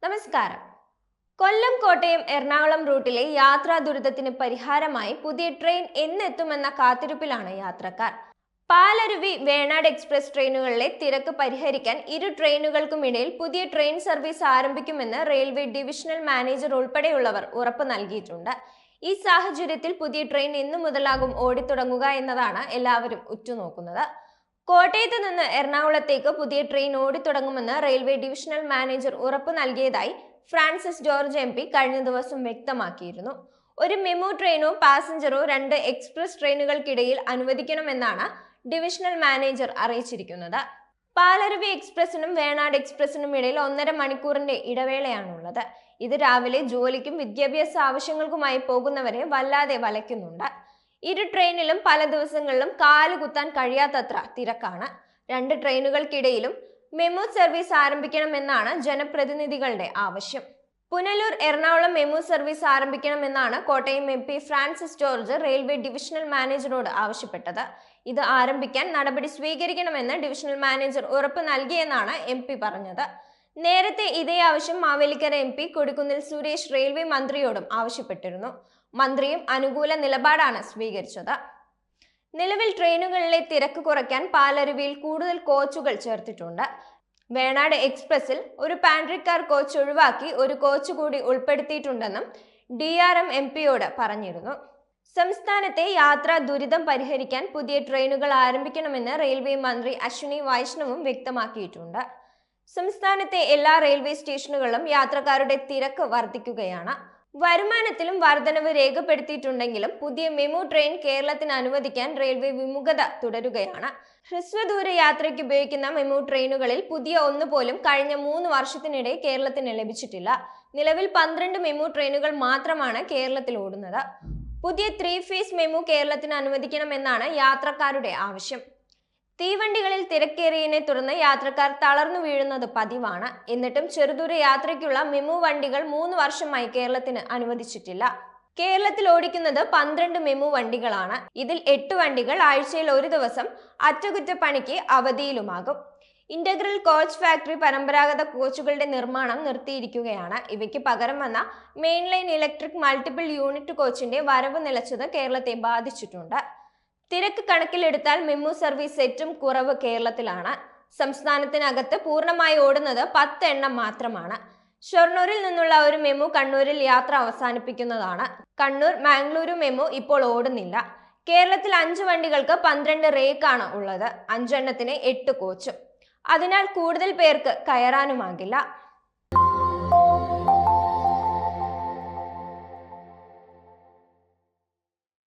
നമസ്കാരം. കൊല്ലം കോട്ടയം എറണാകുളം റൂട്ടിലെ യാത്രാ ദുരിതത്തിന് പരിഹാരമായി പുതിയ ട്രെയിൻ എന്നെത്തുമെന്ന കാത്തിരിപ്പിലാണ് യാത്രക്കാർ. പാലരുവി വേണാട് എക്സ്പ്രസ് ട്രെയിനുകളിലെ തിരക്ക് പരിഹരിക്കാൻ ഇരു ട്രെയിനുകൾക്കുമിടയിൽ പുതിയ ട്രെയിൻ സർവീസ് ആരംഭിക്കുമെന്ന് റെയിൽവേ ഡിവിഷണൽ മാനേജർ ഉൾപ്പെടെയുള്ളവർ ഉറപ്പ് നൽകിയിട്ടുണ്ട്. ഈ സാഹചര്യത്തിൽ പുതിയ ട്രെയിൻ എന്നു മുതലാകും ഓടിത്തുടങ്ങുക എന്നതാണ് എല്ലാവരും ഉറ്റുനോക്കുന്നത്. കോട്ടയത്ത് നിന്ന് എറണാകുളത്തേക്ക് പുതിയ ട്രെയിൻ ഓടിത്തുടങ്ങുമെന്ന് റെയിൽവേ ഡിവിഷണൽ മാനേജർ ഉറപ്പ് നൽകിയതായി ഫ്രാൻസിസ് ജോർജ് MP കഴിഞ്ഞ ദിവസം വ്യക്തമാക്കിയിരുന്നു. ഒരു മെമു ട്രെയിനോ പാസഞ്ചറോ രണ്ട് എക്സ്പ്രസ് ട്രെയിനുകൾക്കിടയിൽ അനുവദിക്കണമെന്നാണ് ഡിവിഷണൽ മാനേജർ അറിയിച്ചിരിക്കുന്നത്. പാലരുവി എക്സ്പ്രസിനും വേണാട് എക്സ്പ്രസിനും ഇടയിൽ 1.5 മണിക്കൂറിന്റെ ഇടവേളയാണുള്ളത്. ഇത് രാവിലെ ജോലിക്കും വിദ്യാഭ്യാസ ആവശ്യങ്ങൾക്കുമായി പോകുന്നവരെ വല്ലാതെ വലയ്ക്കുന്നുണ്ട്. ഇരു ട്രെയിനിലും പല ദിവസങ്ങളിലും കാലുകുത്താൻ കഴിയാത്തത്ര തിരക്കാണ്. രണ്ട് ട്രെയിനുകൾക്കിടയിലും മെമു സർവീസ് ആരംഭിക്കണമെന്നാണ് ജനപ്രതിനിധികളുടെ ആവശ്യം. പുനലൂർ എറണാകുളം മെമു സർവീസ് ആരംഭിക്കണമെന്നാണ് Kottayam MP Francis George railway divisional മാനേജറോട് ആവശ്യപ്പെട്ടത്. ഇത് ആരംഭിക്കാൻ നടപടി സ്വീകരിക്കണമെന്ന് ഡിവിഷണൽ മാനേജർ ഉറപ്പ് നൽകിയെന്നാണ് MP പറഞ്ഞത്. നേരത്തെ ഇതേ ആവശ്യം മാവേലിക്കര MP കൊടിക്കുന്നിൽ സുരേഷ് റെയിൽവേ മന്ത്രിയോടും ആവശ്യപ്പെട്ടിരുന്നു. മന്ത്രിയും അനുകൂല നിലപാടാണ് സ്വീകരിച്ചത്. നിലവിൽ ട്രെയിനുകളിലെ തിരക്ക് കുറയ്ക്കാൻ പാലരുവിയിൽ കൂടുതൽ കോച്ചുകൾ ചേർത്തിട്ടുണ്ട്. വേണാട് എക്സ്പ്രസിൽ ഒരു പാൻട്രി കാർ കോച്ച് ഒഴിവാക്കി ഒരു കോച്ച് കൂടി ഉൾപ്പെടുത്തിയിട്ടുണ്ടെന്നും DRM MP-യോട് പറഞ്ഞിരുന്നു. സംസ്ഥാനത്തെ യാത്രാ ദുരിതം പരിഹരിക്കാൻ പുതിയ ട്രെയിനുകൾ ആരംഭിക്കണമെന്ന് റെയിൽവേ മന്ത്രി അശ്വിനി വൈഷ്ണവും വ്യക്തമാക്കിയിട്ടുണ്ട്. സംസ്ഥാനത്തെ എല്ലാ റെയിൽവേ സ്റ്റേഷനുകളിലും യാത്രക്കാരുടെ തിരക്ക് വർദ്ധിക്കുകയാണ്. വരുമാനത്തിലും വർധനവ് രേഖപ്പെടുത്തിയിട്ടുണ്ടെങ്കിലും പുതിയ മെമു ട്രെയിൻ കേരളത്തിന് അനുവദിക്കാൻ റെയിൽവേ വിമുഖത തുടരുകയാണ്. ഹ്രസ്വദൂര യാത്രയ്ക്ക് ഉപയോഗിക്കുന്ന മെമു ട്രെയിനുകളിൽ പുതിയ ഒന്നുപോലും കഴിഞ്ഞ 3 വർഷത്തിനിടെ കേരളത്തിന് ലഭിച്ചിട്ടില്ല. നിലവിൽ 12 മെമു ട്രെയിനുകൾ മാത്രമാണ് കേരളത്തിൽ ഓടുന്നത്. പുതിയ 3 ഫേസ് മെമു കേരളത്തിന് അനുവദിക്കണമെന്നാണ് യാത്രക്കാരുടെ ആവശ്യം. തീവണ്ടികളിൽ തിരക്കേറിയതിനെ തുടർന്ന് യാത്രക്കാർ തളർന്നു വീഴുന്നത് പതിവാണ്. എന്നിട്ടും ചെറുദൂര യാത്രയ്ക്കുള്ള മെമു വണ്ടികൾ 3 വർഷമായി കേരളത്തിന് അനുവദിച്ചിട്ടില്ല. കേരളത്തിൽ ഓടിക്കുന്നത് 12 മെമു വണ്ടികളാണ്. ഇതിൽ 8 വണ്ടികൾ ആഴ്ചയിൽ ഒരു ദിവസം അറ്റകുറ്റപ്പണിക്ക് അവധിയിലുമാകും. ഇന്റഗ്രൽ കോച്ച് ഫാക്ടറി പരമ്പരാഗത കോച്ചുകളുടെ നിർമ്മാണം നിർത്തിയിരിക്കുകയാണ്. ഇവയ്ക്ക് പകരം വന്ന മെയിൻലൈൻ ഇലക്ട്രിക് മൾട്ടിപ്പിൾ യൂണിറ്റ് കോച്ചിന്റെ വരവ് നിലച്ചത് കേരളത്തെ ബാധിച്ചിട്ടുണ്ട്. തിരക്ക് കണക്കിലെടുത്താൽ മെമു സർവീസ് ഏറ്റവും കുറവ് കേരളത്തിലാണ്. സംസ്ഥാനത്തിനകത്ത് പൂർണ്ണമായി ഓടുന്നത് 10 എണ്ണം മാത്രമാണ്. ഷൊർണൂരിൽ നിന്നുള്ള ഒരു മെമു കണ്ണൂരിൽ യാത്ര അവസാനിപ്പിക്കുന്നതാണ്. കണ്ണൂർ മാംഗ്ലൂരു മെമു ഇപ്പോൾ ഓടുന്നില്ല. കേരളത്തിൽ 5 വണ്ടികൾക്ക് 12 റേക്കാണ് ഉള്ളത്. 5 എണ്ണത്തിന് 8 കോച്ചും. അതിനാൽ കൂടുതൽ പേർക്ക് കയറാനുമാകില്ല.